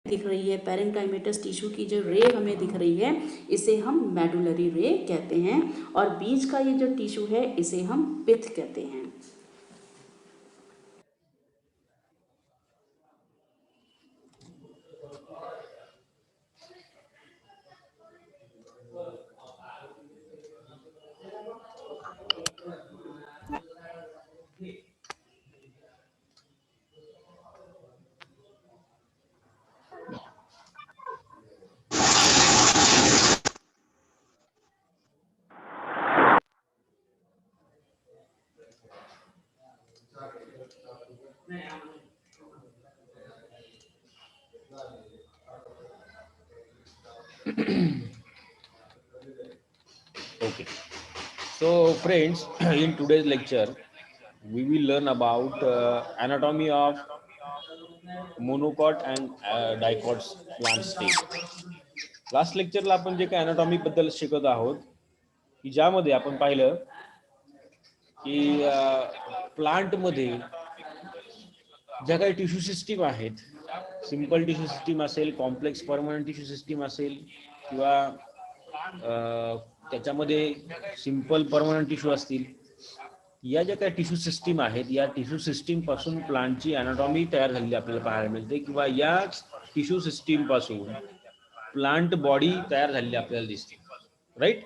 दिख रही है, पैरेन्काइमेटस टिश्यू की जो रे हमें दिख रही है, इसे हम मेडुलरी रे कहते हैं। और बीच का ये जो टिश्यू है इसे हम पिथ कहते हैं। Okay. So, friends, in today's lecture, we will learn about anatomy of monocot and dicot plant stem. Last लेक्चरला आपण जे काही अनाटॉमी बद्दल शिकत आहोत की ज्यामध्ये आपण पाहिलं की प्लांट मध्ये ज्या काही टिश्यू सिस्टीम आहेत, सिंपल टिश्यू सिस्टीम असेल, कॉम्प्लेक्स परमनंट टिश्यू सिस्टीम असेल किंवा त्याच्यामध्ये सिंपल परमनंट टिश्यू असतील, या ज्या काही टिश्यू सिस्टीम आहेत या टिश्यू सिस्टीम पासून प्लांटची अनाटॉमी तयार झालेली आपल्याला पाहायला मिळते किंवा या टिश्यू सिस्टीम पासून प्लांट बॉडी तयार झालेली आपल्याला दिसते, राईट.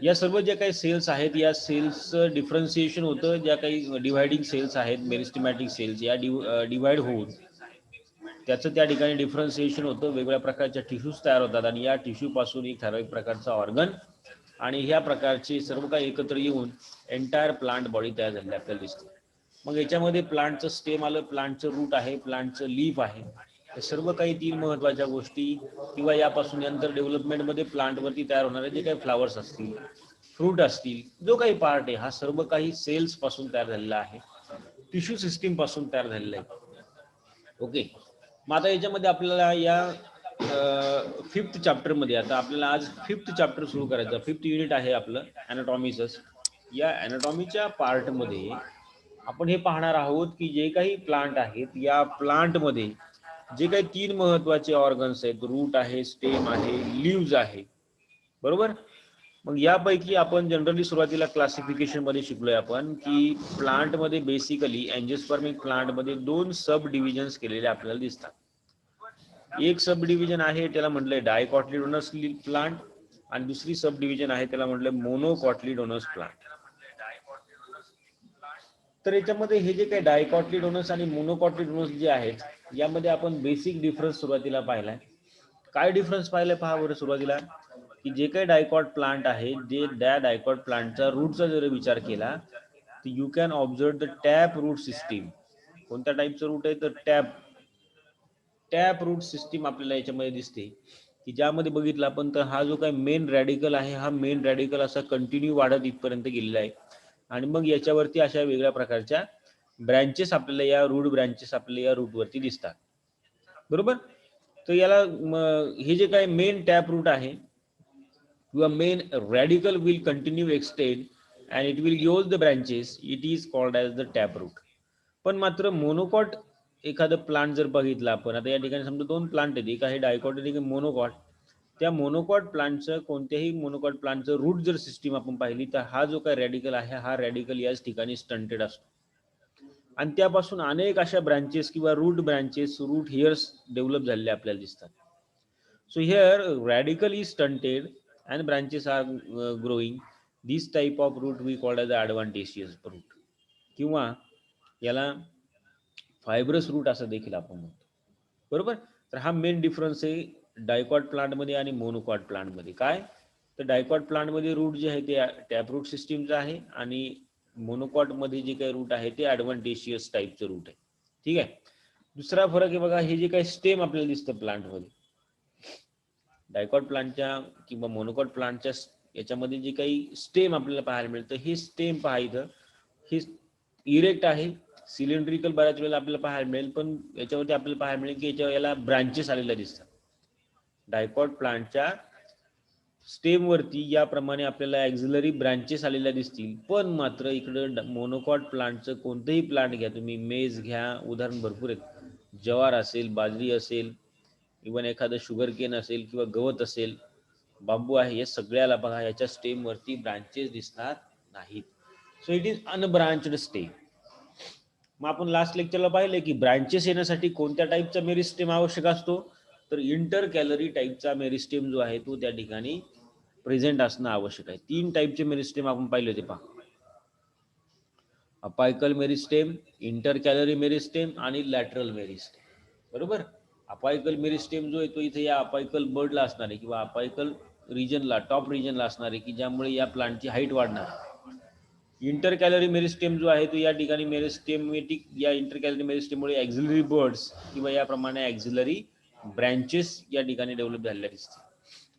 या सर्व ज्या काही सेल्स आहेत या सेल्सचं डिफरन्सिएशन होतं, ज्या काही डिव्हायडिंग सेल्स आहेत मेरिस्टेमॅटिक सेल्स या डिव्हाइड होऊन त्याचं त्या ठिकाणी डिफरन्सिएशन होतं, वेगवेगळ्या प्रकारच्या टिश्यूज तयार होतात आणि या टिश्यू पासून एक ठराविक प्रकारचा ऑर्गन आणि ह्या प्रकारचे सर्व काही एकत्र येऊन एंटायर प्लांट बॉडी तयार झालेली आपल्याला दिसते. मग याच्यामध्ये प्लांटचं स्टेम आलं, प्लांटचं रूट आहे, प्लांटचं लीफ आहे, हे सर्व काही तीन महत्त्वाच्या गोष्टी किंवा यापासून नंतर डेव्हलपमेंटमध्ये प्लांटवरती तयार होणारे जे काही फ्लावर्स असतील, फ्रूट असतील, जो काही पार्ट आहे हा सर्व काही सेल्स पासून तयार झालेला आहे, टिश्यू सिस्टीम पासून तयार झालेला आहे. ओके. मग आता याच्यामध्ये आपल्याला या फिफ्थ चॅप्टरमध्ये आता आपल्याला आज फिफ्थ चॅप्टर सुरू करायचं, फिफ्थ युनिट आहे आपलं ॲनाटॉमीचं. या ॲनाटॉमीच्या पार्टमध्ये आपण हे पाहणार आहोत की जे काही प्लांट आहेत या प्लांटमध्ये जे काही तीन महत्वाचे ऑर्गन्स आहेत, रूट आहे, स्टेम आहे, लीव्ज आहे, बरोबर. मग यापैकी आपण जनरली सुरुवातीला क्लासिफिकेशन मध्ये शिकलोय आपण की प्लांट मध्ये बेसिकली अँजिओस्पर्मिक प्लांट मध्ये दोन सब डिव्हिजन्स केलेले आपल्याला दिसतात. एक सब डिव्हिजन आहे त्याला म्हटलंय डायकॉटिलिडोनस प्लांट आणि दुसरी सब डिव्हिजन आहे त्याला म्हटलंय मोनोकॉटिलिडोनस प्लांट. तर याच्यामध्ये हे जे काही डायकॉटिलिडोनस आणि मोनोकॉटिलिडोनस जे आहेत यामध्ये आपण बेसिक डिफरन्स सुरुवातीला पाहिलाय. काय डिफरन्स पाहिलाय पहा बरं सुरुवातीला, की जे काही डायकॉट प्लांट आहे जे त्या डायकॉट प्लांटचा रूटचा जर विचार केला तर you can observe the tap root system. कोणत्या टाईपचं रूट आहे तर टॅप रूट सिस्टीम आपल्याला याच्यामध्ये दिसते, की ज्यामध्ये बघितलं आपण तर हा जो काही मेन रॅडिकल आहे हा मेन रॅडिकल असा कंटिन्यू वाढत इथपर्यंत गेलेला आहे आणि मग याच्यावरती अशा वेगळ्या प्रकारच्या ब्रँचेस आपल्याला या रूट ब्रँचेस आपल्याला या रूटवरती दिसतात, बरोबर. तर याला हे जे काही मेन टॅप रूट आहे किंवा main radical will continue extend and it will use the branches, it is called as the tap root. पण मात्र मोनोकॉट एखादं प्लांट जर बघितलं आपण, आता या ठिकाणी समजा दोन प्लांट आहेत, एक आहे डायकॉट आणि एक मोनोकॉट. त्या मोनोकॉट प्लांटचं कोणत्याही मोनोकॉट प्लांटचं रूट जर सिस्टीम आपण पाहिली तर हा जो काही रॅडिकल आहे हा रॅडिकल याच ठिकाणी स्टंटेड असतो आणि त्यापासून अनेक अशा ब्रँचेस किंवा root branches, root hairs develop झालेले आपल्याला दिसतात. So here radical is stunted and branches are growing. This type of root we called as adventitious root किंवा याला फायब्रस रूट असं देखील आपण म्हणतो, बरोबर. तर हा मेन डिफरन्स आहे डायकॉट प्लांटमध्ये आणि मोनोकॉट प्लांटमध्ये. काय तर डायकॉट प्लांटमध्ये रूट जे आहे ते टॅप रूट सिस्टीमचं आहे आणि मोनोकॉटमध्ये जे काही रूट आहे ते ॲडव्हान्टेशियस टाईपचं रूट आहे, ठीक आहे. दुसरा फरक आहे बघा, हे जे काही स्टेम आपल्याला दिसतं प्लांटमध्ये, डायकॉट प्लांटच्या किंवा मोनोकॉट प्लांटच्या याच्यामध्ये जे काही स्टेम आपल्याला पाहायला मिळतं हे स्टेम पहा इथं, हे इरेक्ट आहे, सिलेंड्रिकल बऱ्याच वेळेला आपल्याला पाहायला मिळेल, पण याच्यावरती आपल्याला पाहायला मिळेल की याच्यावर याला ब्रांचेस आलेल्या दिसतात. डायकॉट प्लांटच्या स्टेम वरती याप्रमाणे आपल्याला ॲक्झिलरी ब्रांचेस आलेल्या दिसतील, पण मात्र इकडं मोनोकॉट प्लांटचं कोणतंही प्लांट घ्या तुम्ही, मेज घ्या, उदाहरण भरपूर आहेत, ज्वार असेल, बाजरी असेल, इवन एखादं शुगर केन असेल किंवा गवत असेल, बांबू आहे, या सगळ्याला बघा याच्या स्टेम वरती ब्रांचेस दिसणार नाहीत. So it is unbranched stem. मग आपण लास्ट लेक्चरला पाहिले की ब्रांचेस येण्यासाठी कोणत्या टाईपचा मेरिस्टेम आवश्यक असतो, तर इंटर कॅलरी टाईपचा मेरिस्टेम जो आहे तो त्या ठिकाणी प्रेझेंट असणं आवश्यक आहे. 3 टाईपचे मेरिस्टेम आपण पाहिले होते पहा, apical meristem, inter calorie meristem आणि लॅटरल मेरिस्टेम. बरोबर. अपायकल मेरिस्टेम जो आहे तो इथे या अपायकल बर्डला असणार आहे किंवा अपायकल रिजनला, टॉप रिजनला असणार आहे की ज्यामुळे या प्लांटची हाईट वाढणार आहे. इंटर कॅलरी मेरिस्टेम जो आहे तो या ठिकाणी मेरिस्टेमेटिक या इंटर कॅलरी मेरिस्टेममुळे ॲक्झिलरी बर्ड्स किंवा याप्रमाणे ॲक्झिलरी ब्रँचेस या ठिकाणी डेव्हलप झालेल्या दिसते.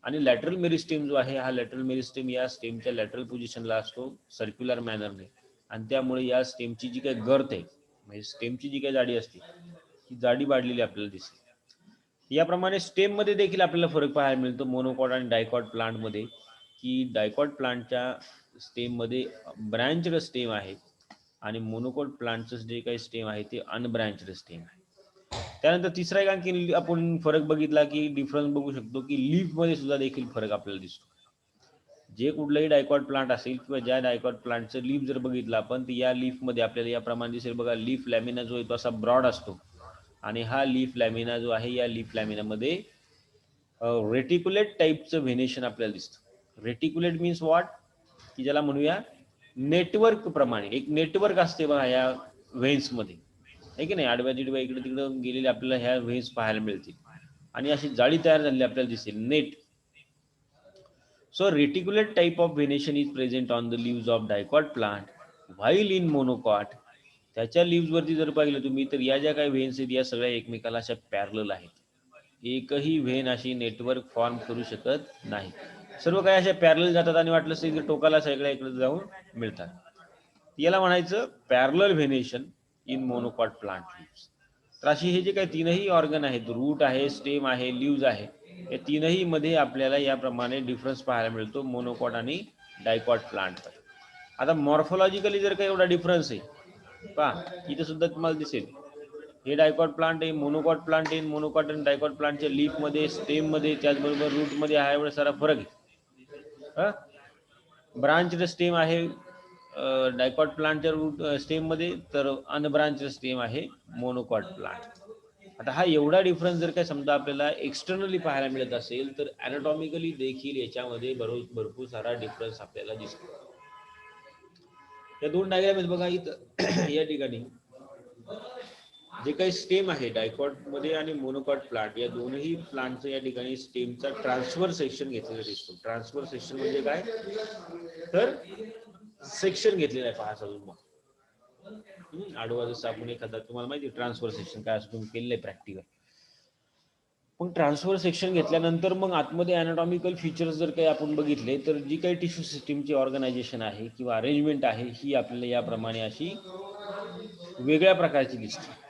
आणि लॅटरल मेरिस्टेम जो आहे, हा लॅटरल मेरिस्टेम या स्टेमच्या लॅटरल पोझिशनला असतो सर्क्युलर मॅनरने, आणि त्यामुळे या स्टेमची जी काही गर्थ आहे, म्हणजे स्टेमची जी काही जाडी असते ती जाडी वाढलेली आपल्याला दिसते. याप्रमाणे स्टेम मध्ये देखील आपल्याला फरक पाहायला मिळतो मोनोकॉट आणि डायकॉट प्लांट मध्ये, की डायकॉट प्लांटच्या स्टेम मध्ये ब्रँचड स्टेम आहे आणि मोनोकॉट प्लांटचं जे काही स्टेम आहे ते अनब्रँचड स्टेम आहे. त्यानंतर तिसरा एक आणखी आपण फरक बघितला की डिफरन्स बघू शकतो की लीफ मध्ये सुद्धा देखील फरक आपल्याला दिसतो. जे कुठलंही डायकॉट प्लांट असेल किंवा ज्या डायकॉट प्लांटचं लीफ जर बघितलं आपण, तर या लीफ मध्ये आपल्याला याप्रमाणे दिसेल बघा, लीफ लॅमिना जो आहे तो असा ब्रॉड असतो आणि हा लीफ लॅमिना जो आहे या लीफ लॅमिनामध्ये रेटिक्युलेट टाईपचं व्हेनेशन आपल्याला दिसतं. रेटिक्युलेट मीन्स व्हॉट, की ज्याला म्हणूया नेटवर्क प्रमाणे, एक नेटवर्क असते बघा या व्हेन्स मध्ये, आहे की नाही, आडव्या तिडव्या इकडे तिकडे गेलेले आपल्याला ह्या व्हेन्स पाहायला मिळतील आणि अशी जाळी तयार झालेली आपल्याला दिसेल, net. So reticulate type of venation is present on the leaves of dicot plant, while in monocot त्याच्या लीव्स वरती जर पाहिलं तुम्ही तर या ज्या काही व्हेन्स आहेत या सगळ्या एकमेकाला अशा पॅरलल आहेत. एकही व्हेन अशी नेटवर्क फॉर्म करू शकत नाही. सर्व काही अशा पॅरलल जातात आणि वाटलं असेल टोकाला सगळ्या इकडे जाऊन मिळतात. याला म्हणायचं parallel venation in monocot plant leaves. तर अशी हे जे काही तीनही ऑर्गन आहेत, रूट आहे, स्टेम आहे, लीव्ज आहे, या तीनही मध्ये आपल्याला याप्रमाणे डिफरन्स पाहायला मिळतो मोनोकॉट आणि डायकॉट प्लांट. आता मॉर्फोलॉजिकली जर काही एवढा डिफरन्स आहे पहा, इथे सुद्धा तुम्हाला दिसेल हे डायकॉट प्लांट आहे, मोनोकॉट प्लांट आहे, मोनोकॉट आणि डायकॉट प्लांटच्या लीफ मध्ये, स्टेम मध्ये, त्याचबरोबर रूट मध्ये हा एवढा सारा फरक आहे. ब्रांच स्टेम आहे डायकॉट प्लांटच्या रूट स्टेम मध्ये, तर अनब्रांच स्टेम आहे मोनोकॉट प्लांट. आता हा एवढा डिफरन्स जर काय समजा आपल्याला एक्सटर्नली पाहायला मिळत असेल तर अॅनाटॉमिकली देखील याच्यामध्ये भरपूर सारा डिफरन्स आपल्याला दिसतो. या दोन डायग्राम आहेत बघा इथं या ठिकाणी जे काही स्टेम आहे डायकॉट मध्ये आणि मोनोकॉट प्लांट, या दोनही प्लांटचं या ठिकाणी स्टेमचा ट्रान्सफर सेक्शन घेतलेला दिसतो. ट्रान्सफर सेक्शन म्हणजे काय, तर सेक्शन घेतलेलं आहे पहा समजून मग आडवा, जसं आपण एखादा, तुम्हाला माहिती ट्रान्सफर सेक्शन काय असं तुम्ही केलेलं आहे प्रॅक्टिकल. पण ट्रान्सफर सेक्शन घेतल्यानंतर मग आतमध्ये अॅनाटॉमिकल फीचर्स जर काही आपण बघितले तर जी काही टिश्यू सिस्टीमची ऑर्गनायझेशन आहे किंवा अरेंजमेंट आहे ही आपल्याला याप्रमाणे अशी वेगळ्या प्रकारची दिसते.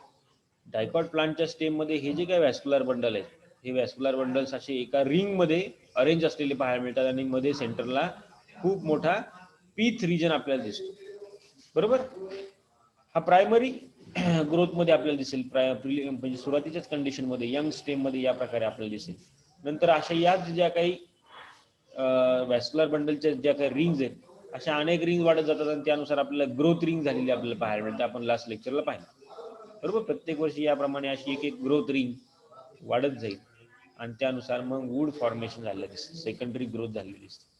डायकॉट प्लांटच्या स्टेम मध्ये हे जे काही व्हॅस्क्युलर बंडल आहेत, हे व्हॅस्क्युलर बंडल्स असे एका रिंग मध्ये अरेंज असलेले पाहायला मिळतात आणि मध्ये सेंटरला खूप मोठा पीथ रिजन आपल्याला दिसतो. बरोबर. हा प्रायमरी ग्रोथ मध्ये आपल्याला दिसेल, म्हणजे सुरुवातीच्याच कंडिशन मध्ये यंग स्टेम मध्ये या प्रकारे आपल्याला दिसेल. नंतर अशा याच ज्या काही व्हॅस्क्युलर बंडलच्या ज्या काही रिंग्स आहेत, अशा अनेक रिंग वाढत जातात आणि त्यानुसार आपल्याला ग्रोथ रिंग झालेली आपल्याला पाहायला मिळते. आपण लास्ट लेक्चरला पाहिलं. बरोबर. प्रत्येक वर्षी याप्रमाणे अशी एक एक ग्रोथ रिंग वाढत जाईल आणि त्यानुसार मग वूड फॉर्मेशन झालेलं दिसतं, सेकंडरी ग्रोथ झालेली दिसते.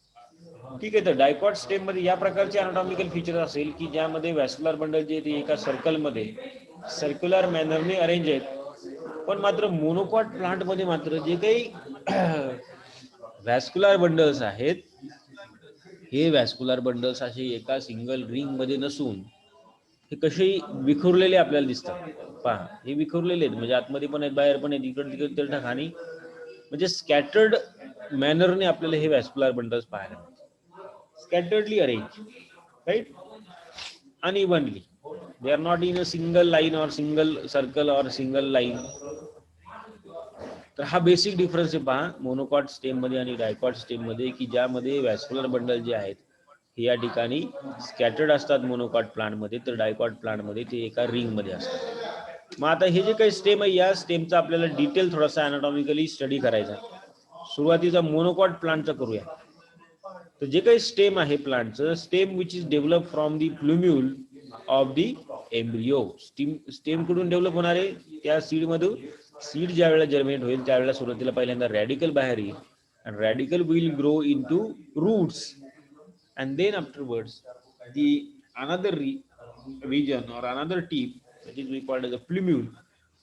ठीक आहे. तर डायकॉट स्टेम मध्ये या प्रकारचे अॅनाटॉमिकल फीचर असेल की ज्यामध्ये व्हॅस्क्युलर बंडल जे ते एका सर्कल मध्ये सर्क्युलर मॅनरने अरेंज आहेत. पण मात्र मोनोकॉट प्लांट मध्ये मात्र जे काही व्हॅस्क्युलर बंडल्स आहेत, हे व्हॅस्क्युलर बंडल्स असे एका सिंगल रिंग मध्ये नसून हे कसे विखुरलेले आपल्याला दिसतात पहा. हे विखुरलेले आहेत, म्हणजे आतमध्ये पण आहेत, बाहेर पण आहेत, इकडे तिकडे त्या ठिकाणी, म्हणजे स्कॅटर्ड मॅनरने आपल्याला हे व्हॅस्क्युलर बंडल्स पाहायला मिळतात. Scatteredly arranged, right? Unevenly. They are not in a single line or single circle or single line. तर हा बेसिक डिफरन्स आहे पहा मोनोकॉट स्टेम मध्ये आणि डायकॉट स्टेम मध्ये, की ज्यामध्ये व्हॅस्क्युलर बंडल जे आहेत हे या ठिकाणी स्कॅटर्ड असतात मोनोकॉट प्लांट मध्ये, तर डायकॉट प्लांट मध्ये ते एका रिंग मध्ये असतात. मग आता हे जे काही स्टेम आहे, या स्टेमचा आपल्याला डिटेल थोडासा अनाटॉमिकली स्टडी करायचा. सुरुवातीचा मोनोकॉट प्लांटचा करूया. तर जे काही स्टेम आहे प्लांटचं, stem which is develop from the plumule of the embryo. Stem कडून डेव्हलप होणारे त्या सीड मधून, सीड ज्या वेळेला जर्मिनेट होईल त्यावेळेला सुरुवातीला पहिल्यांदा रॅडिकल बाहेर येईल, and radical will grow into roots, and then afterwards the another region or another tip, that is we call as a plumule,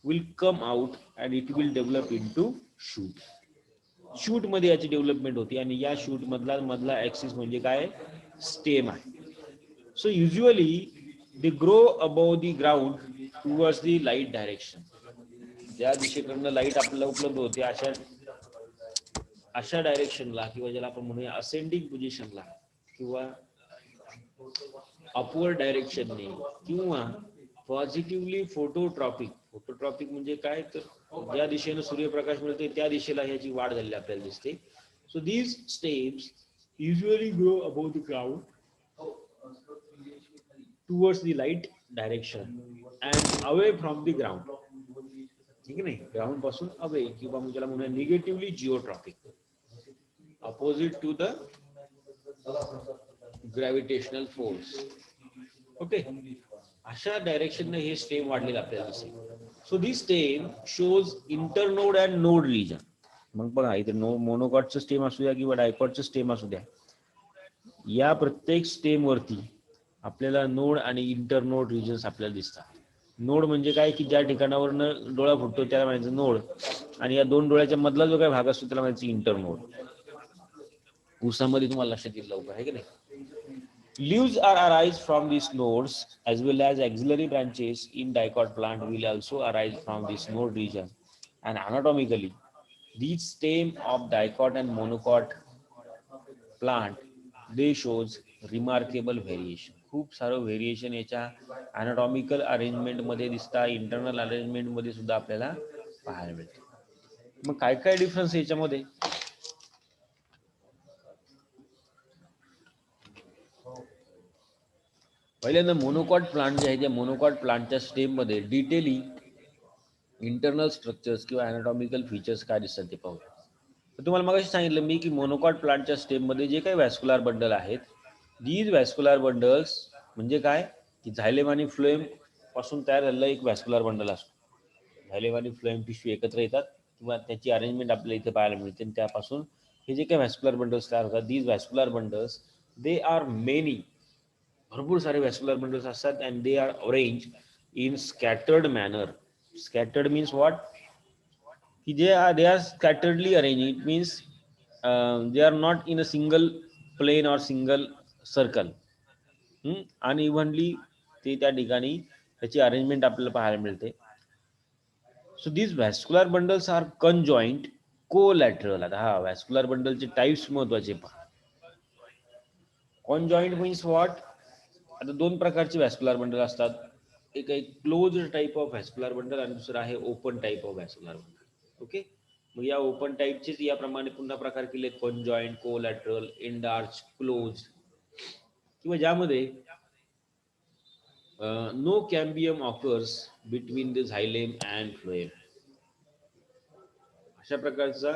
will come out and it will develop into shoot. Shoot मध्ये याची development होती आणि या shoot मधला axis म्हणजे काय, stem आहे. So usually they grow above the ground towards the light direction. ज्या दिशेकडनं लाईट आपल्याला उपलब्ध होते अशा डायरेक्शनला, किंवा ज्याला आपण म्हणूया असेंडिंग पोझिशनला, किंवा अपवर्ड डायरेक्शनने, किंवा पॉझिटिव्हली फोटोट्रॉपिक म्हणजे काय, तर ज्या दिशेने सूर्यप्रकाश मिळते त्या दिशेला ह्याची वाढ झालेली आपल्याला दिसते. So these stems usually grow above the ground towards the light direction and away from the ground. ठीक आहे नाही, ग्राउंड पासून अवे, किंवा म्हणजे त्याला म्हणूया negatively geotropic, opposite to the gravitational force. Okay, अशा डायरेक्शन हे स्टेम वाढलेलं आपल्याला दिसेल. So this stem shows internode and node region. मग बघा इथे मोनोकॉटचं स्टेम असू द्या किंवा डायकॉटचं स्टेम असू द्या, या प्रत्येक स्टेम वरती आपल्याला नोड आणि इंटरनोड रिजन्स आपल्याला दिसतात. नोड म्हणजे काय, की ज्या ठिकाणावरनं डोळा फुटतो त्याला म्हणायचं नोड, आणि या दोन डोळ्याच्या मधला जो काही भाग असतो त्याला म्हणायचं इंटरनोड. ऊसामध्ये तुम्हाला लक्षात येईल लवकर, आहे की नाही. Leaves are arise from these nodes, as well as axillary branches in dicot plant will also arise from this node region. And anatomically, these stem of dicot and monocot plant, they shows remarkable variation. खूप सारं variation याच्या अनाटॉमिकल arrangement मध्ये दिसता, internal arrangement मध्ये सुद्धा आपल्याला पाहायला मिळते. मग काय काय डिफरन्स याच्यामध्ये, पहिल्यांदा मोनोकॉट प्लांट जे आहे त्या मोनोकॉट प्लांटच्या स्टेम मध्ये डिटेली इंटरनल स्ट्रक्चर्स किंवा अनाटॉमिकल फीचर्स काय दिसतात ते पाहूया. तर तुम्हाला मगाशी सांगितलं मी की मोनोकॉट प्लांटच्या स्टेम मध्ये जे काही व्हॅस्क्युलर बंडल आहेत, दीज व्हॅस्क्युलर बंडल्स म्हणजे काय, की झायलेम आणि फ्लोएम पासून तयार झालेला एक व्हॅस्क्युलर बंडल असतो. झायलेम आणि फ्लोएम टिश्यू एकत्र येतात किंवा त्याची अरेंजमेंट आपल्याला इथे पाहायला मिळते, आणि त्यापासून हे जे काही व्हॅस्क्युलर बंडल्स तयार होतात, these vascular bundles they are many, भरपूर सारे व्हॅस्क्युलर बंडल्स असतात, and they are arrange in scattered manner. Scattered means what, की they are scatteredly arrange. It means they are not in a single plane or single circle. Unevenly ते त्या ठिकाणी त्याची arrangement आपल्याला पाहायला मिळते. So these vascular bundles are conjoint collateral. आता हा व्हॅस्क्युलर बंडलचे टाइप्स महत्वाचे पहा. कॉन्जॉइंट मीन्स व्हॉट, आता दोन प्रकारचे व्हॅस्क्युलर बंडल असतात. एक आहे close type of vascular bundle आणि दुसरा आहे open type of vascular bundle. Okay, मग या ओपन टाइपचेच याप्रमाणे पुन्हा प्रकार केले, कॉन्जॉइंट, कोलॅटरल, एंडार्च, क्लोज, किंवा ज्यामध्ये no cambium occurs between the xylem and phloem. अशा प्रकारचा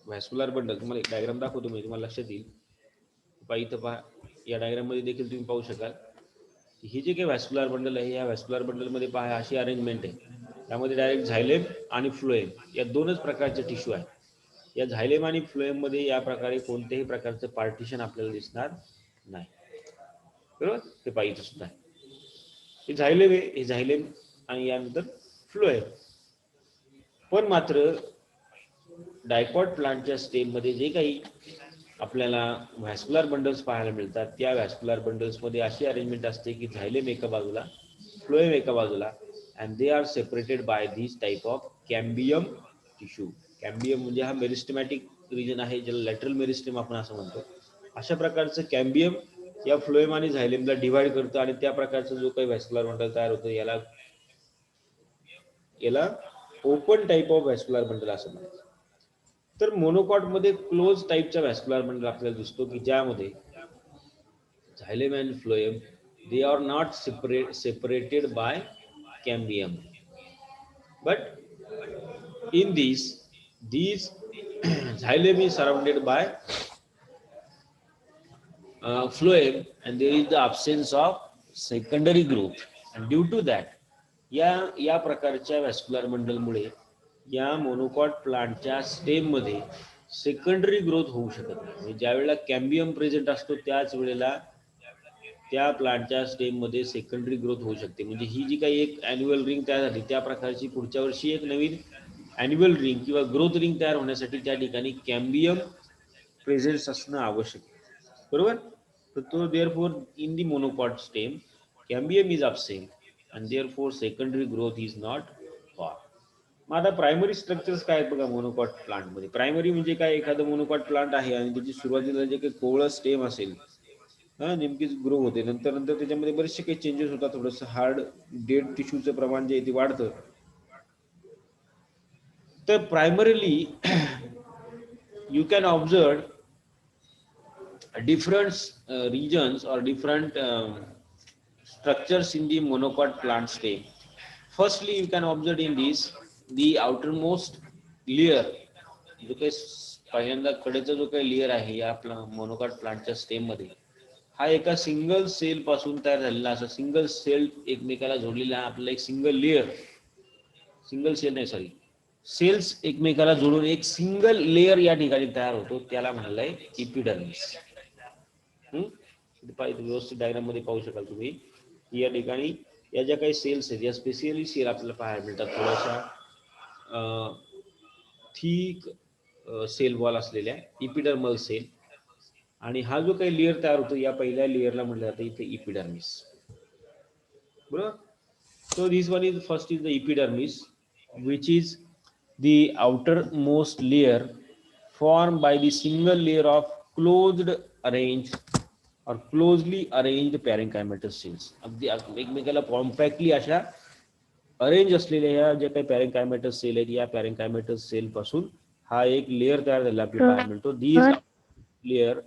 व्हॅस्क्युलर बंडल तुम्हाला एक डायग्राम दाखवतो मी, तुम्हाला लक्षात येईल. इथं पहा, या डायग्राम मध्ये देखील तुम्ही पाहू शकाल की हे जे काही व्हॅस्क्युलर बंडल आहे, या व्हॅस्क्युलर बंडल मध्ये पहा अशी अरेंजमेंट आहे. त्यामध्ये डायरेक्ट झायलेम आणि फ्लोएम या दोनच प्रकारचे टिश्यू आहेत. या झायलेम आणि फ्लोएम मध्ये या प्रकारे कोणत्याही प्रकारचं पार्टिशन आपल्याला दिसणार नाही. बरोबर, ते पाहिजे सुद्धा आहे. हे झायलेम आहे, हे झायलेम, आणि यानंतर फ्लोएम. पण मात्र डायकॉट प्लांटच्या स्टेम मध्ये जे काही आपल्याला व्हॅस्क्युलर बंडल्स पाहायला मिळतात, त्या व्हॅस्क्युलर बंडल्स मध्ये अशी अरेंजमेंट असते की झायलेम एका बाजूला, फ्लोएम एका बाजूला, and they R separated by this type of cambium tissue. Cambium म्हणजे हा मेरिस्टेमॅटिक रिजन आहे, ज्याला लॅटरल मेरिस्टेम आपण असं म्हणतो. अशा प्रकारचं कॅम्बियम या फ्लोएम आणि झायलेमला डिव्हाइड करतं, आणि त्या प्रकारचा जो काही व्हॅस्क्युलर बंडल तयार होतो याला open type of vascular bundle असं म्हणतात. तर मोनोकॉट मध्ये क्लोज टाइपचा व्हॅस्क्युलर बंडल आपल्याला दिसतो की ज्यामध्ये xylem and phloem they are not separated by cambium. But in these xylem is surrounded by phloem, and there is the absence of secondary growth, and due to that या या प्रकारच्या वॅस्क्युलर मंडलमुळे या monocot प्लांटच्या stem मध्ये secondary growth होऊ शकत नाही. म्हणजे ज्या वेळेला कॅम्बियम प्रेझेंट असतो त्याच वेळेला त्या प्लांटच्या स्टेम मध्ये सेकंडरी ग्रोथ होऊ शकते. म्हणजे ही जी काही एक अॅन्युअल रिंग तयार झाली त्या प्रकारची पुढच्या वर्षी एक नवीन अॅन्युअल रिंग किंवा ग्रोथ रिंग तयार होण्यासाठी त्या ठिकाणी कॅम्बियम प्रेझेन्स असणं आवश्यक आहे. बरोबर. तर तो therefore in the monocot stem cambium is absent and therefore secondary growth is not formed. मग आता प्रायमरी स्ट्रक्चर्स काय आहेत बघा मोनोकॉट प्लांट मध्ये. प्रायमरी म्हणजे काय, एखादं मोनोकॉट प्लांट आहे आणि त्याची सुरुवातीला जे काही कोवळं स्टेम असेल नेमकीच ग्रो होते, नंतर नंतर त्याच्यामध्ये बरेचसे काही चेंजेस होतात, थोडंसं हार्ड डेड टिश्यूचं प्रमाण जे आहे ते वाढतं. तर primarily you can observe different regions or different structures in the monocot plant stem. Firstly, you can observe in this the outermost layer, जो काही पहिल्यांदा कडेचा जो काही लेअर आहे या मोनोकॉट प्लांटच्या स्टेम मध्ये, हा एका सिंगल सेल पासून तयार झालेला असा सिंगल सेल एकमेकाला जोडलेला आपला एक सिंगल लेअर, सिंगल सेल नाही सॉरी सेल्स एकमेकाला जोडून एक सिंगल लेअर या ठिकाणी तयार होतो, त्याला म्हणलंय इपिडर्मिस. व्यवस्थित डायग्राम मध्ये पाहू शकाल तुम्ही या ठिकाणी या ज्या काही सेल्स आहेत या स्पेसियली सेल आपल्याला पाहायला मिळतात, थोड्याशा थिक सेल वॉल असलेल्या इपिडर्मल सेल. आणि हा जो काही लेअर तयार होतो या पहिल्या लेअरला म्हटलं जातं इथे इपिडर्मिस. बरोबर. So this one is first is the epidermis which is the outer most layer form by the single layer of closed arrange और क्लोजली अरेंज्ड पॅरेन्कायमेटस सेल्स. अगदी एकमेकाला कॉम्पॅक्टली अशा अरेंज असलेल्या ह्या ज्या काही पॅरेन्कायमेटस सेल आहेत या पॅरेन्कायमेटस सेल पासून हा एक लेअर तयार झाला आपल्याला पाहायला मिळतो. These layer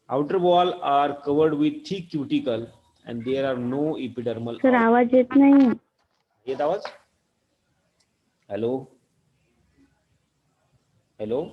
outer wall are covered with thick cuticle and there are no epidermal. Sir आवाज येत नाही. येत आवाज? Hello hello.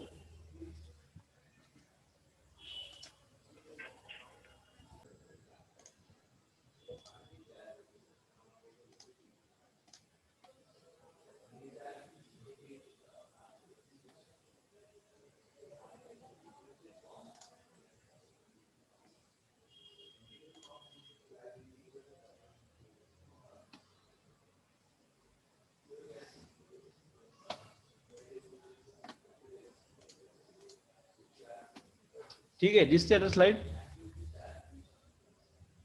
ठीक आहे, दिसते आता स्लाइड.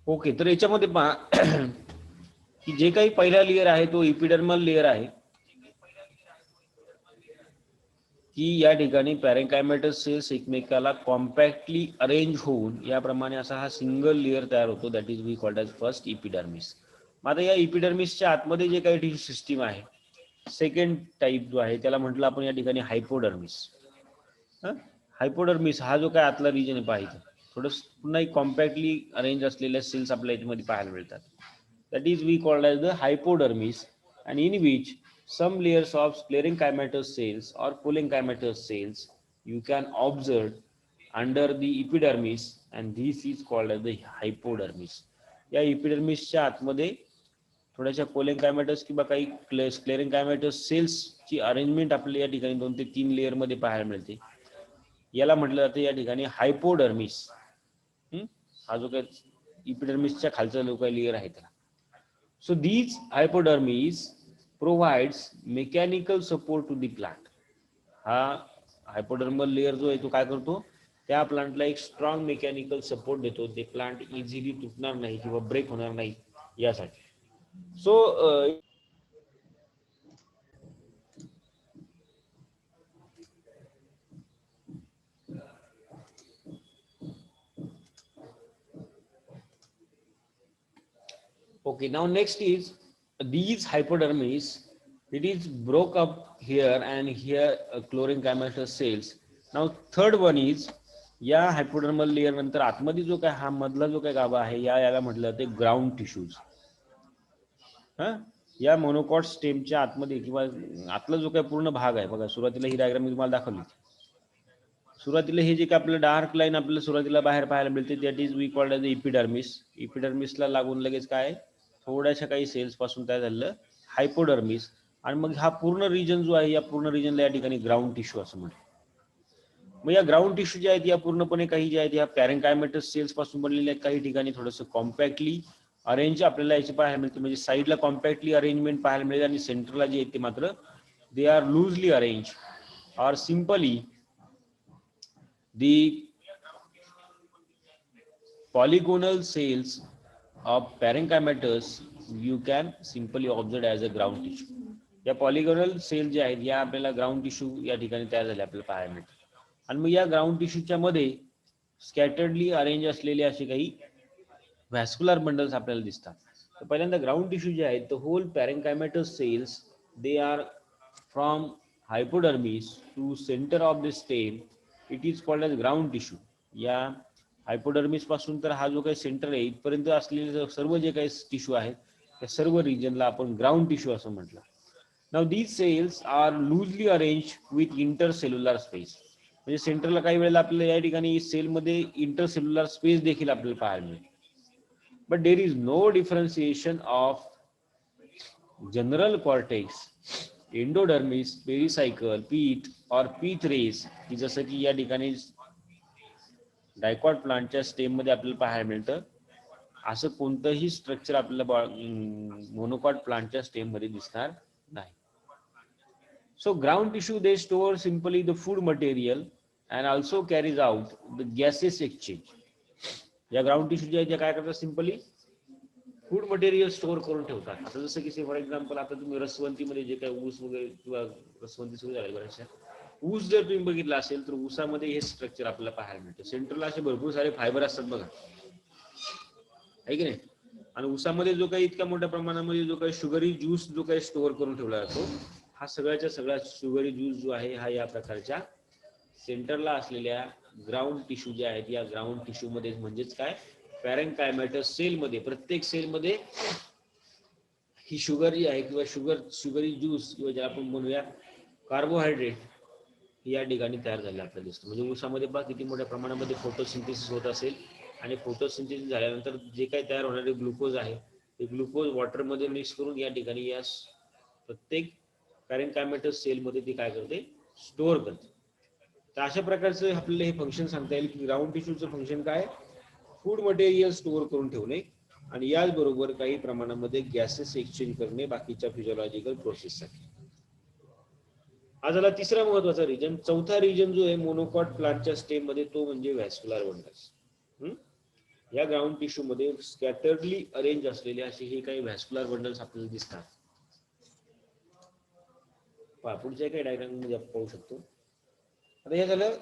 ओके. तर याच्यामध्ये पहा की जे काही पहिला लेअर आहे तो इपिडर्मल लेअर आहे की या ठिकाणी पॅरेन्कायमेटस सेल्स एकमेकाला कॉम्पॅक्टली अरेंज होऊन याप्रमाणे असा हा सिंगल लेअर तयार होतो, that is we called as first epidermis. आता या इपिडर्मिसच्या आतमध्ये जे काही टिश्यू सिस्टीम आहे सेकंड टाईप जो आहे त्याला म्हटलं आपण या ठिकाणी हायपोडर्मिस. हायपोडर्मिस हा जो काय आतला रिजन आहे पाहिजे थोडं पुन्हा एक कॉम्पॅक्टली अरेंज असलेल्या सेल्स आपल्या याच्यामध्ये पाहायला मिळतात, that is we called as the hypodermis. And in which some layers of sclerenchymatous cells or cholenchymatous cells you can observe under the epidermis and this is called as the hypodermis. या epidermisच्या आतमध्ये थोड्याशा cholenchymatous किंवा काही sclerenchymatous cells ची arrangement आपल्याला या ठिकाणी 2 ते 3 लेअर मध्ये पाहायला मिळते, याला म्हटलं जातं या ठिकाणी हायपोडर्मिस. हा जो काही epidermisच्या खालचा जो काही लेअर आहे त्याला. So these hypodermis provides mechanical support to the plant. हा हायपोडर्मल लेअर जो आहे तो काय करतो, त्या प्लांटला एक स्ट्रॉंग मेकॅनिकल सपोर्ट देतो, ते प्लांट इझिली तुटणार नाही किंवा ब्रेक होणार नाही यासाठी. So okay, now next is these hypodermis, it is broke up here and here cholenchymatous cells. Now third one is या हायपोडर्मल लेअर नंतर आतमध्ये जो काय हा मधला जो काय गाभा आहे याला म्हटलं जाते ग्राउंड टिश्यूज. या मोनोकॉट स्टेमच्या आतमध्ये किंवा आतला जो काही पूर्ण भाग आहे बघा, सुरुवातीला ही डायग्राम मी तुम्हाला दाखवली. सुरुवातीला हे जे काही आपलं डार्क लाईन आपल्याला सुरुवातीला बाहेर पाहायला मिळते, that is we called as epidermis. इपिडर्मिसला लागून लगेच काय थोड्याशा काही सेल्स पासून तयार झालेलं हायपोडर्मिस. आणि मग हा पूर्ण रिजन जो आहे, या पूर्ण रिजनला या ठिकाणी ग्राउंड टिश्यू असं म्हणतात. मग या ग्राउंड टिश्यू जे आहेत या पूर्णपणे काही जे आहेत या पॅरेंकायमेटस सेल्स पासून बनलेले आहेत. काही ठिकाणी थोडंसं कॉम्पॅक्टली अरेंज आपल्याला याची पाहायला मिळते, म्हणजे साईडला कॉम्पॅक्टली अरेंजमेंट पाहायला मिळेल आणि सेंटरला जे आहेत ते मात्र दे आर लूजली अरेंज और simply the polygonal cells of parenchymatous you can simply observe as a ground tissue. या पॉलिगोनल सेल जे आहेत या आपल्याला ग्राउंड टिश्यू या ठिकाणी तयार झाले आपल्याला पाहायला मिळते. आणि मग या ग्राउंड टिश्यूच्या मध्ये स्कॅटर्डली अरेंज असलेले असे काही व्हॅस्क्युलर बंडल्स आपल्याला दिसतात. तर पहिल्यांदा ग्राउंड टिश्यू जे आहेत, तर whole parenchymatous cells they are from hypodermis to centre of the stem. It is called as ground tissue. या हायपोडर्मिस पासून तर हा जो काही सेंटर आहे इथपर्यंत असलेले सर्व जे काही टिश्यू आहेत त्या सर्व रिजनला आपण ग्राउंड टिश्यू असं म्हटलं. Now these cells are loosely arrange with intercellular space. म्हणजे सेंटरला काही वेळेला आपल्याला या ठिकाणी सेलमध्ये इंटरसेल्युलर स्पेस देखील आपल्याला पाहायला मिळते. But there is no differentiation of general cortex, endodermis, pericycle, pith और पीथ रेस, की जसं की या ठिकाणी डायकॉट प्लांटच्या स्टेम मध्ये आपल्याला पाहायला मिळतं. असं कोणतंही स्ट्रक्चर आपल्याला मोनोकॉट प्लांटच्या स्टेम मध्ये दिसणार नाही. So ground tissue they store simply the food material and also carries out the gases exchange. या ग्राउंड टिश्यू जे आहे काय करतात, सिंपली फूड मटेरियल स्टोअर करून ठेवतात. आता जसं की फॉर एक्झाम्पल आता तुम्ही रसवंतीमध्ये जे काही ऊस वगैरे किंवा रसवंती सुरू झाली बऱ्याचशा, ऊस जर तुम्ही बघितला असेल तर ऊसामध्ये हे स्ट्रक्चर आपल्याला पाहायला मिळतं. सेंटरला असे भरपूर सारे फायबर असतात बघा, आहे की नाही. आणि ऊसामध्ये जो काही इतक्या मोठ्या प्रमाणामध्ये जो काही शुगरी ज्यूस जो काही स्टोअर करून ठेवला जातो, हा सगळ्याच्या सगळा शुगरी ज्यूस जो आहे हा या प्रकारच्या सेंटरला असलेल्या ग्राउंड टिश्यू जे आहेत या ग्राउंड टिश्यू मध्ये, म्हणजेच काय पॅरेंकायमेटस सेल मध्ये, प्रत्येक सेल मध्ये ही शुगर जी आहे किंवा शुगरी ज्यूस किंवा ज्याला आपण म्हणूया कार्बोहायड्रेट या ठिकाणी तयार झाले आपल्याला दिसतं. म्हणजे ऊसामध्ये पहा किती मोठ्या प्रमाणामध्ये फोटोसिंथेसिस होत असेल आणि फोटोसिंथेसिस झाल्यानंतर जे काही तयार होणारे ग्लुकोज आहे ते ग्लुकोज वॉटरमध्ये मिक्स करून या ठिकाणी या प्रत्येक पॅरेंकायमेटस सेलमध्ये ती काय करते, स्टोअर करते. तर अशा प्रकारचं आपल्याला हे फंक्शन सांगता येईल की ग्राउंड टिश्यूचं फंक्शन काय, फूड मटेरियल स्टोअर करून ठेवणे आणि याचबरोबर काही प्रमाणामध्ये गॅसेस एक्सचेंज करणे बाकीच्या फिजिओलॉजिकल प्रोसेससाठी. हा झाला तिसरा महत्वाचा रिजन. चौथा रिजन जो आहे मोनोकॉट प्लांटच्या स्टेम मध्ये तो म्हणजे व्हॅस्क्युलर बंडल्स. या ग्राउंड टिश्यू मध्ये स्कॅटर्डली अरेंज असलेले असे हे काही व्हॅस्क्युलर बंडल्स आपल्याला दिसतात. पुढच्या काही डायग्राम मध्ये आपण पाहू शकतो. आता हे झालं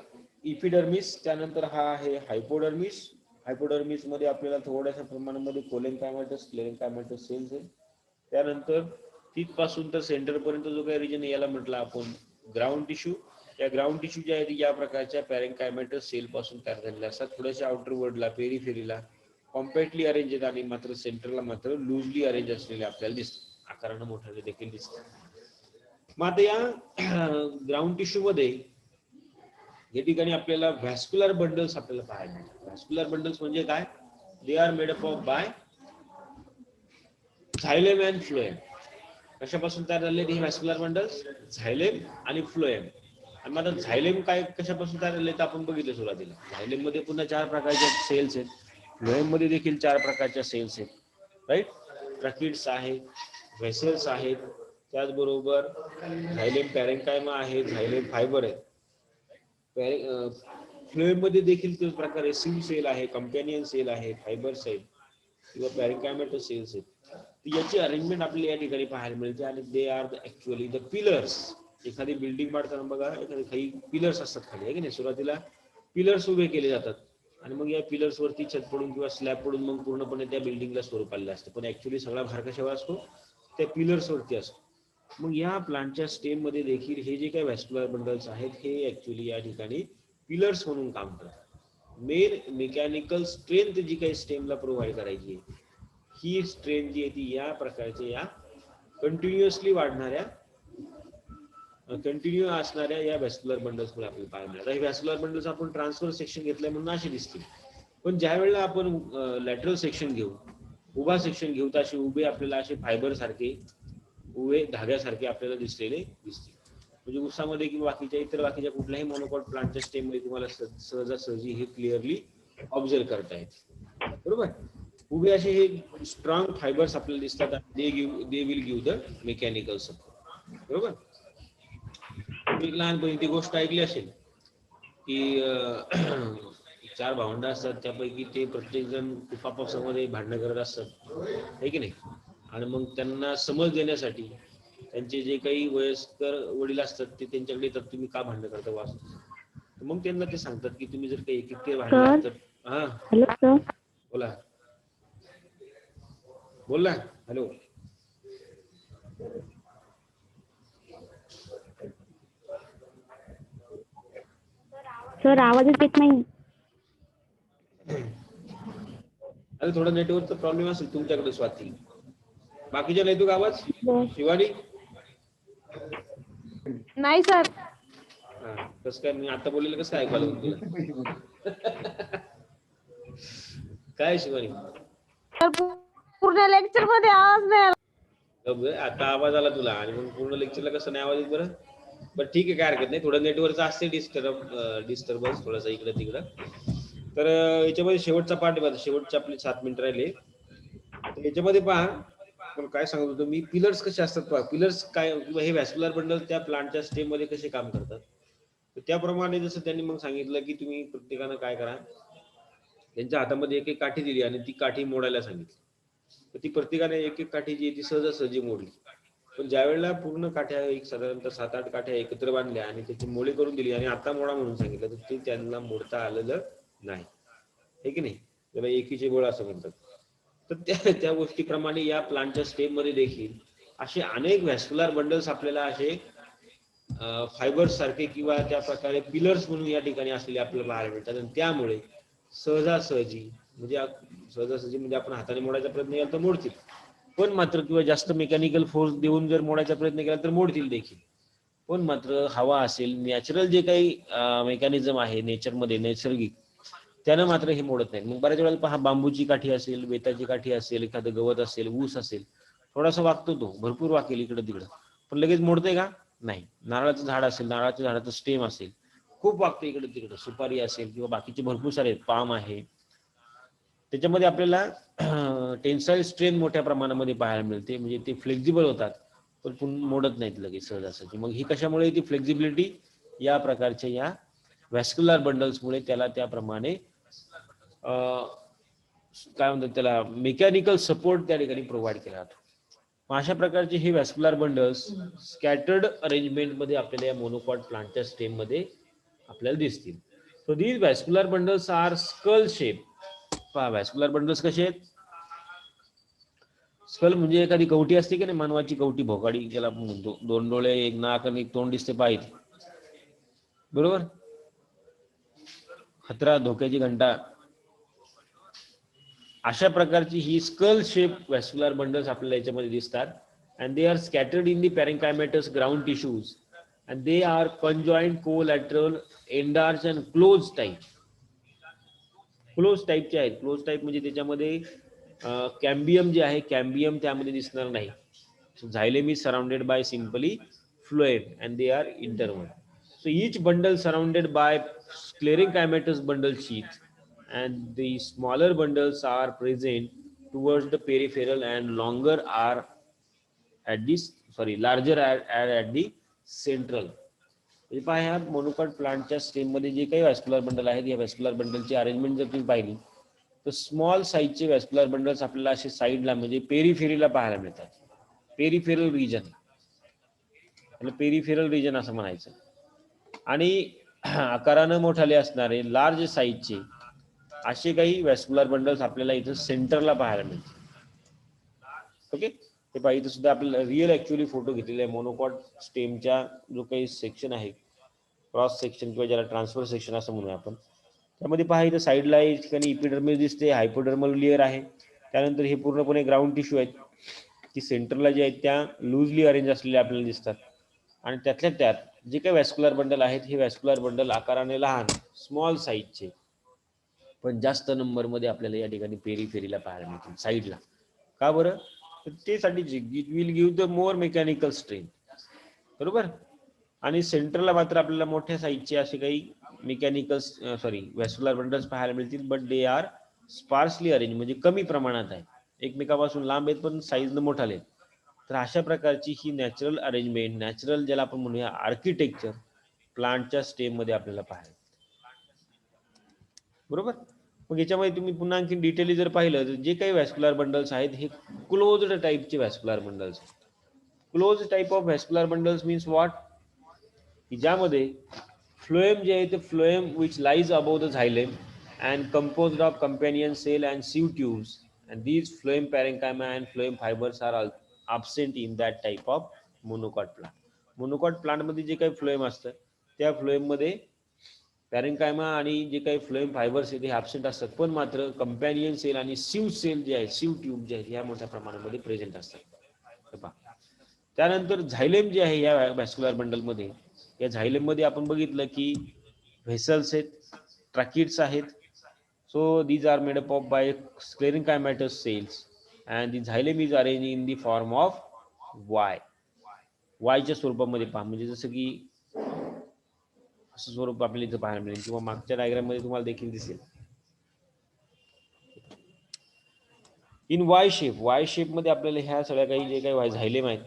इपिडर्मिस. त्यानंतर हा आहे हायपोडर्मिस. हायपोडर्मिस मध्ये आपल्याला थोड्याशा प्रमाणामध्ये कोलेनकायमेटस, क्लेरेनकायमेटस सेल्स आहे. त्यानंतर तिथपासून तर सेंटर पर्यंत जो काही रिजन याला म्हटलं आपण ग्राउंड टिश्यू. या ग्राउंड टिश्यू जे आहेत या प्रकारच्या पॅरेंकायमेटस सेल पासून तयार झालेले असतात. थोड्याशा आउटर वर्डला पेरिफेरीला कॉम्पॅक्टली अरेंज आहेत आणि मात्र सेंटरला मात्र लूजली अरेंज असलेले आपल्याला दिसतात, आकारानं मोठे देखील दिसतात. मग आता या ग्राउंड टिश्यू मध्ये या ठिकाणी आपल्याला व्हॅस्क्युलर बंडल्स आपल्याला पाहायला मिळतात. व्हॅस्क्युलर बंडल्स म्हणजे काय, they are made up of by xylem and phloem. कशापासून तयार झाले हे व्हॅस्क्युलर बंडल्स, झायलेम आणि फ्लोएम. आणि मग आता झायलेम काय कशापासून तयार झाले तर आपण बघितलं सुरुवातीला. झायलेम मध्ये पुन्हा 4 प्रकारच्या सेल्स आहेत, फ्लोएम मध्ये देखील 4 प्रकारच्या सेल्स आहेत, राईट. ट्रॅकिड्स आहेत, व्हेसल्स आहेत, त्याचबरोबर झायलेम पॅरेंकायमा आहे, झायलेम फायबर आहे. फ्लोएम मध्ये देखील तोच प्रकार आहे, सिम सेल आहे, कंपॅनियन सेल आहे, फायबर सेल किंवा पॅरेंकायमेटस सेल्स आहेत. याची अरेंजमेंट आपल्याला या ठिकाणी पाहायला मिळते आणि they are actually the pillars. एखादी बिल्डिंग बांधताना बघा एखादी काही पिलर्स असतात खाली, आहे की नाही. सुरुवातीला पिलर्स उभे केले जातात आणि मग या पिलर्स वरती छत पडून किंवा स्लॅब पडून मग पूर्णपणे त्या बिल्डिंगला स्वरूप आलेलं असतं. पण ऍक्च्युअली सगळा भार कशावर असतो, त्या पिलर्स वरती असतो. मग या प्लांटच्या स्टेम मध्ये देखील हे जे काही व्हॅस्क्युलर बंडल्स आहेत हे ऍक्च्युअली या ठिकाणी पिलर्स म्हणून काम करतात. मेन मेकॅनिकल स्ट्रेंथ जी काही स्टेमला प्रोव्हाइड करायची आहे ही स्ट्रेंथ जी आहे ती या प्रकारच्या या कंटिन्युअसली वाढणाऱ्या कंटिन्यू असणाऱ्या या व्हॅस्क्युलर बंडल्स मध्ये आपल्याला पाहायला मिळतात. हे व्हॅस्क्युलर बंडल्स आपण ट्रान्सफर सेक्शन घेतलंय म्हणून असे दिसतील, पण ज्या वेळेला आपण लॅटरल सेक्शन घेऊ, उभा सेक्शन घेऊ, तर असे उभे आपल्याला असे फायबर सारखे उभे धाग्यासारखे आपल्याला दिसलेले दिसतील. म्हणजे ऊसामध्ये किंवा बाकीच्या कुठल्याही मोनोकॉट प्लांटच्या स्टेम मध्ये तुम्हाला सहजासहजी हे क्लिअरली ऑब्झर्व करता येते. बरोबर, उभे असे हे स्ट्रॉंग फायबर्स आपल्याला दिसतात. They will give the mechanical support. बरोबर, तुम्ही लहानपणी ती गोष्ट ऐकली असेल की 4 भावंड असतात, त्यापैकी ते प्रत्येक जण कुपापावसामध्ये भांडणं करत असतात, आहे की नाही. आणि मग त्यांना समज देण्यासाठी त्यांचे जे काही वयस्कर वडील असतात ते त्यांच्याकडे येतात, तुम्ही का भांडण करता वास. मग त्यांना ते सांगतात की तुम्ही जर काही एक भांडला तर हा. Hello sir. बोला बोल ना. हॅलो. सर आवाजच येत नाही. अरे थोडा नेटवर्कचा प्रॉब्लेम असेल तुमच्याकडे स्वाती. बाकीच्या येतो का आवाज शिवानी? नाही सर. कसं काय मी आता बोललेलं कसं काय ऐकायला तुला? काय शिवानी? पूर्ण लेक्चर मध्ये आवाज नाही आला. आता आवाज आला तुला आणि मग पूर्ण लेक्चरला कसं नाही आवाज येत बरं? बरं ठीक आहे, काय हरकत नाही. थोडं नेटवर्कचा असते डिस्टर्बन्स थोडासा इकडं तिकडं. तर याच्यामध्ये शेवटचा पार्ट आहे, शेवटचे आपले 7 मिनिट राहिले. याच्यामध्ये पहा, पण काय सांगत होतो मी, पिलर्स कसे असतात पहा. पिलर्स काय, हे व्हॅस्क्युलर बंडल त्या प्लांटच्या स्टेम मध्ये कसे काम करतात, तर त्याप्रमाणे जसं त्यांनी मग सांगितलं की तुम्ही प्रत्येकानं काय करा, त्यांच्या हातामध्ये एक एक काठी दिली आणि ती काठी मोडायला सांगितली. तर ती प्रत्येकाने एक एक काठी जी ती सहजासहजी मोडली. पण ज्या वेळेला पूर्ण काठ्या एक साधारणतः 7-8 काठ्या एकत्र बांधल्या आणि त्याची मोडी करून दिली आणि आता मोडा म्हणून सांगितलं, तर ते त्यांना मोडता आलेलं नाही, हे की नाही. त्याला एकीचे बळ असं म्हणतात. तर त्या गोष्टीप्रमाणे या प्लांटच्या स्टेम मध्ये देखील असे अनेक व्हॅस्क्युलर बंडल्स आपल्याला असे फायबर्स सारखे किंवा त्या प्रकारे पिलर्स म्हणून या ठिकाणी असलेले आपल्याला पाहायला मिळतात. आणि त्यामुळे सहजासहजी म्हणजे आपण हाताने मोडायचा प्रयत्न केला तर मोडतील, पण मात्र किंवा जास्त मेकॅनिकल फोर्स देऊन जर मोडायचा प्रयत्न केला तर मोडतील देखील. पण मात्र हवा असेल, नॅचरल जे काही मेकॅनिझम आहे नेचरमध्ये नैसर्गिक, त्यानं मात्र हे मोडत नाही. मग बऱ्याच वेळेला पहा, बांबूची काठी असेल, बेताची काठी असेल, एखादं गवत असेल, ऊस असेल, थोडासा वागतो तो, भरपूर वाकेल इकडं तिकडं, पण लगेच मोडतंय का? नाही. नारळाचं झाड असेल, नारळाच्या झाडाचं स्टेम असेल, खूप वागतं इकडं तिकडं. सुपारी असेल किंवा बाकीचे भरपूर सारे, पाम आहे, त्याच्यामध्ये आपल्याला टेन्साईल स्ट्रेन मोठ्या प्रमाणामध्ये पाहायला मिळते. म्हणजे ते फ्लेक्झिबल होतात पण मोडत नाहीत लगेच सहजासहजी. मग ही कशामुळे ती फ्लेक्झिबिलिटी? या प्रकारच्या या व्हॅस्क्युलर बंडल्समुळे त्याला त्याप्रमाणे काय म्हणतात त्याला, मेकॅनिकल सपोर्ट त्या ठिकाणी प्रोव्हाइड केला जातो. अशा प्रकारचे हे व्हॅस्क्युलर बंडल्स स्कॅटर्ड अरेंजमेंट मध्ये आपल्याला या मोनोकॉट प्लांटच्या स्टेम मध्ये आपल्याला दिसतील. So these vascular bundles are skull shape. पहा, व्हॅस्क्युलर बंडल्स कसे आहेत? स्कल म्हणजे एखादी कवटी असते की नाही, मानवाची कवटी, भोकाडी ज्याला आपण म्हणतो, 2 डोळे, 1 नाक आणि 1 तोंड दिसते पाहिजे, बरोबर. खतरा, धोक्याची घंटा, अशा प्रकारची ही स्कल शेप व्हॅस्क्युलर बंडल्स आपल्याला याच्यामध्ये दिसतात. And they are scattered in the parenchymatous ground tissues and they are conjoint, collateral, endarch and closed type. Closed टाईपचे आहेत. क्लोज टाईप म्हणजे त्याच्यामध्ये कॅम्बियम जे आहे, कॅम्बियम त्यामध्ये दिसणार नाही. Xylem is surrounded by simply fluid and they are interwoven. So each bundle surrounded by sclerenchymatous bundle sheath, and the smaller bundles are present towards the peripheral and larger at the central. म्हणजे पहा, ह्या monocot प्लांटच्या stem मध्ये जे काही vascular bundle आहेत, या vascular बंडलची arrangement जर तुम्ही पाहिली तर स्मॉल साईजचे व्हॅस्क्युलर बंडल्स आपल्याला असे साईडला म्हणजे पेरिफेरीला पाहायला मिळतात. पेरिफेरल रिजन असं म्हणायचं. आणि आकारानं मोठाले असणारे लार्ज साईजचे असे काही व्हॅस्क्युलर बंडल्स आपल्याला इथं सेंटरला पाहायला मिळतात. ओके, हे पहा, इथं सुद्धा आपल्याला रिअल ऍक्च्युअली फोटो घेतलेले आहे मोनोकॉट स्टेमच्या जो काही सेक्शन आहे, क्रॉस सेक्शन किंवा ज्याला ट्रान्सफर सेक्शन असं म्हणूया आपण, त्यामध्ये पहा इथं साईडला या ठिकाणी इपिडर्मिस दिसते, हायपोडर्मल लेअर आहे, त्यानंतर हे पूर्णपणे ग्राउंड टिश्यू आहेत, की सेंटरला जे आहेत त्या लूजली अरेंज असलेल्या आपल्याला दिसतात आणि त्यातल्या त्यात जे काही व्हॅस्क्युलर बंडल आहेत हे व्हॅस्क्युलर बंडल आकाराने लहान स्मॉल साईजचे पण जास्त नंबरमध्ये आपल्याला या ठिकाणी पेरीफेरीला पाहायला मिळतील साईडला. का बरं? तर ते साठी it will give the more mechanical strain, बरोबर. आणि सेंटरला मात्र आपल्याला मोठ्या साईजचे असे काही मेकॅनिकल व्हॅस्क्युलर बंडल्स पाहायला मिळतील, but they are sparsely arrange, म्हणजे कमी प्रमाणात आहे, एकमेकापासून लांब आहेत पण साईजनं मोठाले आहेत. तर अशा प्रकारची ही नॅचरल अरेंजमेंट, नॅचरल ज्याला आपण म्हणूया आर्किटेक्चर, प्लांटच्या स्टेम मध्ये आपल्याला पाहायला, बरोबर. मग याच्यामध्ये तुम्ही पुन्हा आणखी डिटेली जर पाहिलं तर जे काही व्हॅस्क्युलर बंडल्स आहेत हे क्लोज्ड टाईपचे vascular bundles. Closed type of vascular bundles means what, की ज्यामध्ये फ्लोएम जे आहे ते phloem which lies above the xylem and composed of companion cell and sieve tubes, and these phloem parenchyma and phloem fibers are absent in that type of monocot plant. monocot plant मध्ये जे काही phloem असतं त्या phloem मध्ये पॅरेंकायमा आणि जे काही phloem fibres आहेत हे ॲब्सेंट असतात, पण मात्र कंपॅनियन सेल आणि सिव सेल जे आहेत, सिव ट्यूब जे आहेत, ह्या मोठ्या प्रमाणामध्ये प्रेझेंट असतात. त्यानंतर झायलेम जे आहे या व्हॅस्क्युलर बंडलमध्ये, या झायलेम मध्ये आपण बघितलं की व्हेसल्स आहेत, ट्रॅकिड्स आहेत. So these are made up of by sclerenchymatous cells and the xylem is arranged in the form of Y. Y च्या स्वरूपामध्ये पहा, म्हणजे जसं की असं स्वरूप आपल्याला इथं पाहायला मिळेल किंवा मागच्या डायग्राम मध्ये तुम्हाला देखील दिसेल. In Y shape, Y shape मध्ये आपल्याला ह्या सगळ्या काही जे काही झायलेम आहेत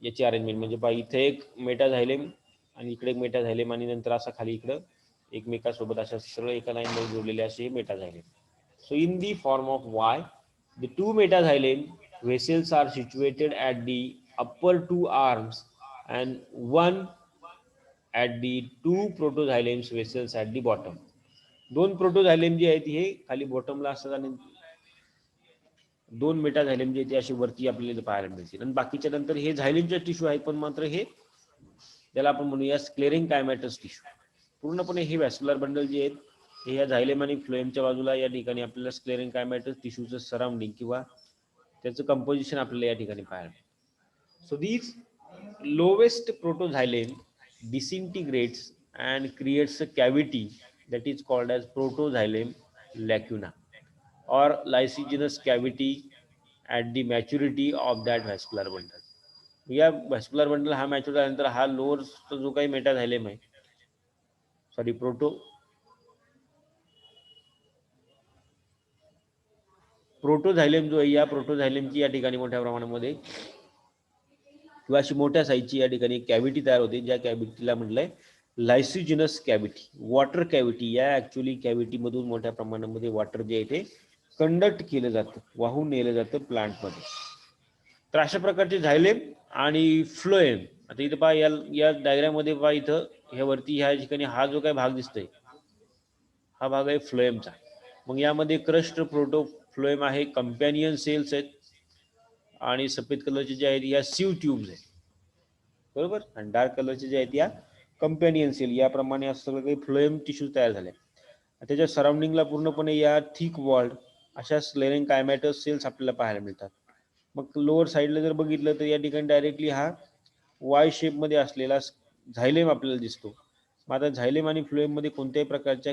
याची अरेंजमेंट, म्हणजे पहा इथे एक मेटा झायलेम आणि इकडे एक मेटा झायलेम आणि नंतर असा खाली इकडं एकमेकासोबत अशा सरळ एका लाईन मध्ये जोडलेले असे हे Meta झायलेम. So in the form of Y, the two metaxylem vessels are situated at the upper two arms and one at the two protoxylem vessels at the bottom. दोन प्रोटोझायलेम जे आहेत हे खाली बॉटमला असतात आणि दोन मेटाझायलेम जे आहेत ते अशी वरती आपल्याला पाहायला मिळतील. आणि बाकीच्या नंतर हे झायलेमचे टिश्यू आहेत, पण मात्र हे त्याला आपण म्हणूया स्क्लेरेन्कायमॅटस टिश्यू. पूर्णपणे हे व्हॅस्क्युलर बंडल जे आहेत हे या झायलेम आणि फ्लोएमच्या बाजूला या ठिकाणी आपल्याला स्क्लेरेन्कायमॅटस टिश्यूचं सराउंडिंग किंवा त्याचं कंपोजिशन आपल्याला या ठिकाणी पाहायला मिळतं. So these lowest protoxylem disintegrates and creates a cavity that is called as protoxylem lacuna or lysigenous cavity at the maturity of that vascular bundle. या व्हॅस्क्युलर बंडल हा मॅच्युअर झाल्यानंतर हा लोअर जो काही मेटाझायलेम आहे, सॉरी प्रोटोझायलेम जो आहे, या प्रोटोझायलेमची या ठिकाणी मोठ्या प्रमाणामध्ये किंवा अशी मोठ्या साईजची या ठिकाणी कॅव्हिटी तयार होते, ज्या कॅव्हिटीला म्हटलंय लायसिजिनस कॅव्हिटी, वॉटर कॅव्हिटी. या ऍक्च्युअली कॅव्हिटी मधून मोठ्या प्रमाणामध्ये वॉटर जे आहे ते कंडक्ट केलं जातं, वाहून नेलं जातं प्लांटमध्ये. तर अशा प्रकारचे झायलेम आणि फ्लोएम, आता इथं पहा या डायग्राम मध्ये पहा, इथं ह्या वरती ह्या ठिकाणी हा जो काही भाग दिसतोय हा भाग आहे फ्लोएमचा. मग यामध्ये क्रस्ट प्रोटो फ्लोएम आहे, कंपॅनियन सेल्स आहेत आणि सफेद कलरचे जे आहेत या सिव ट्यूब्स आहेत, बरोबर. आणि डार्क कलरचे जे आहेत या कंपॅनियन सेल. याप्रमाणे असं सगळं काही फ्लोएम टिश्यू तयार झाले. त्याच्या सराउंडिंगला पूर्णपणे या थिक वॉल्ड अशा स्क्लेरेन्कायमॅटस सेल्स आपल्याला पाहायला मिळतात. मग लोअर साईडला जर बघितलं तर या ठिकाणी डायरेक्टली हा वाय शेप मध्ये असलेला झायलेम आपल्याला दिसतो. मग आता झायलेम आणि फ्लोएम मध्ये कोणत्याही प्रकारच्या